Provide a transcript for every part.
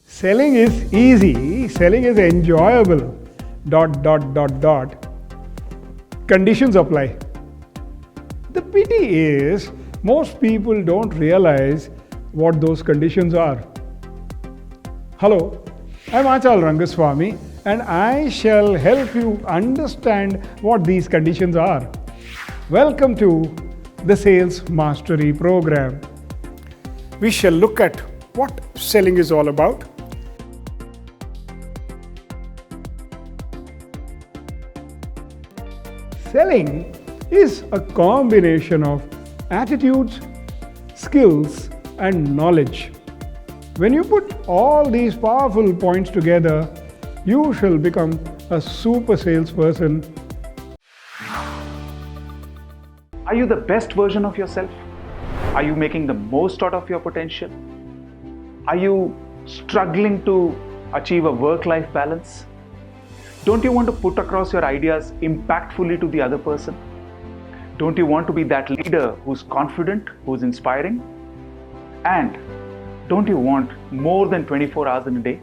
Selling is easy, selling is enjoyable. ... Conditions apply. The pity is, most people don't realize what those conditions are. Hello, I'm Achal Rangaswamy and I shall help you understand what these conditions are. Welcome to the Sales Mastery Program. We shall look at what selling is all about. Selling is a combination of attitudes, skills, and knowledge. When you put all these powerful points together, you shall become a super salesperson. Are you the best version of yourself? Are you making the most out of your potential? Are you struggling to achieve a work-life balance? Don't you want to put across your ideas impactfully to the other person? Don't you want to be that leader who's confident, who's inspiring? And don't you want more than 24 hours in a day?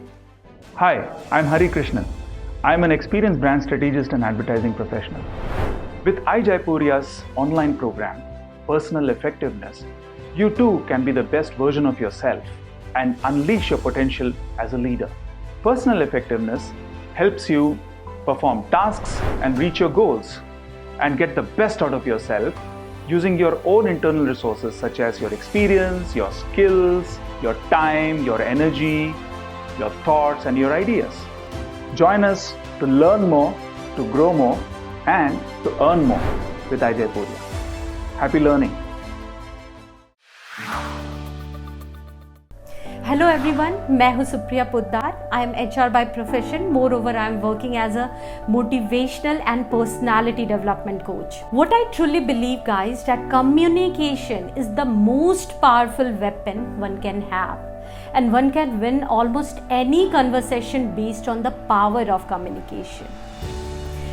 Hi, I'm Hari Krishnan. I'm an experienced brand strategist and advertising professional. With iJaipuria's online program, Personal Effectiveness, you too can be the best version of yourself and unleash your potential as a leader. Personal effectiveness helps you perform tasks and reach your goals and get the best out of yourself using your own internal resources such as your experience, your skills, your time, your energy, your thoughts and your ideas. Join us to learn more, to grow more and to earn more with iJaipuria. Happy learning. Hello everyone, मैं हूँ Supriya Poddar. I am HR by profession. Moreover, I am working as a motivational and personality development coach. What I truly believe, guys, that communication is the most powerful weapon one can have, and one can win almost any conversation based on the power of communication.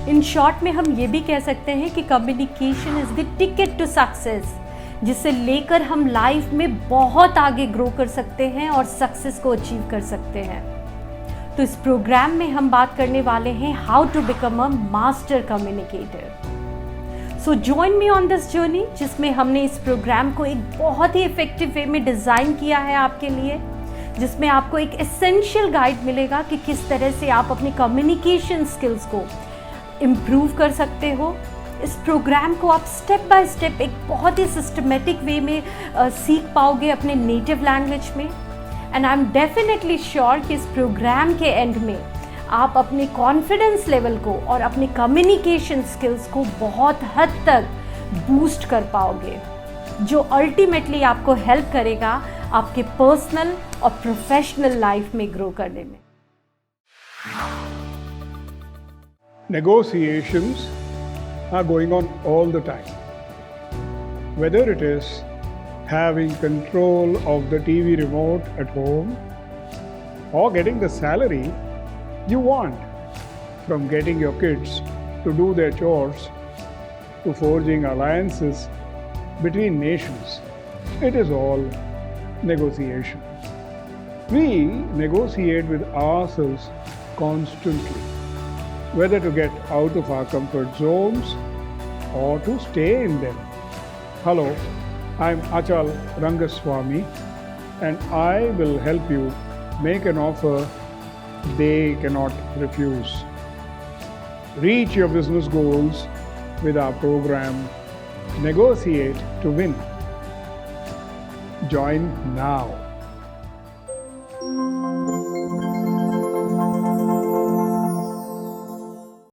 In short में हम ये भी कह सकते हैं कि communication is the ticket to success, जिसे लेकर हम लाइफ में बहुत आगे ग्रो कर सकते हैं और सक्सेस को अचीव कर सकते हैं. तो इस प्रोग्राम में हम बात करने वाले हैं how to become a master communicator. So join me on this journey, जिसमें हमने इस प्रोग्राम को एक बहुत ही इफेक्टिव वे में डिज़ाइन किया है आपके लिए, जिसमें आपको एक एसेंशियल गाइड मिलेगा कि किस तरह से आप अपनी कम्युनिकेशन स्किल्स को इम्प्रूव कर सकते हो. इस प्रोग्राम को आप स्टेप बाय स्टेप एक बहुत ही सिस्टमेटिक वे में सीख पाओगे अपने नेटिव लैंग्वेज में. And I am definitely sure कि इस प्रोग्राम के एंड में आप अपने कॉन्फिडेंस लेवल को और अपने कम्युनिकेशन स्किल्स को बहुत हद तक बूस्ट कर पाओगे, जो अल्टीमेटली आपको हेल्प करेगा आपके पर्सनल और प्रोफेशनल लाइफ में ग्रो करने में. Negotiations are going on all the time. Whether it is having control of the TV remote at home or getting the salary you want, from getting your kids to do their chores to forging alliances between nations, it is all negotiation. We negotiate with ourselves constantly, whether to get out of our comfort zones or to stay in them. Hello, I'm Achal Rangaswamy and I will help you make an offer they cannot refuse. Reach your business goals with our program Negotiate to Win. Join now.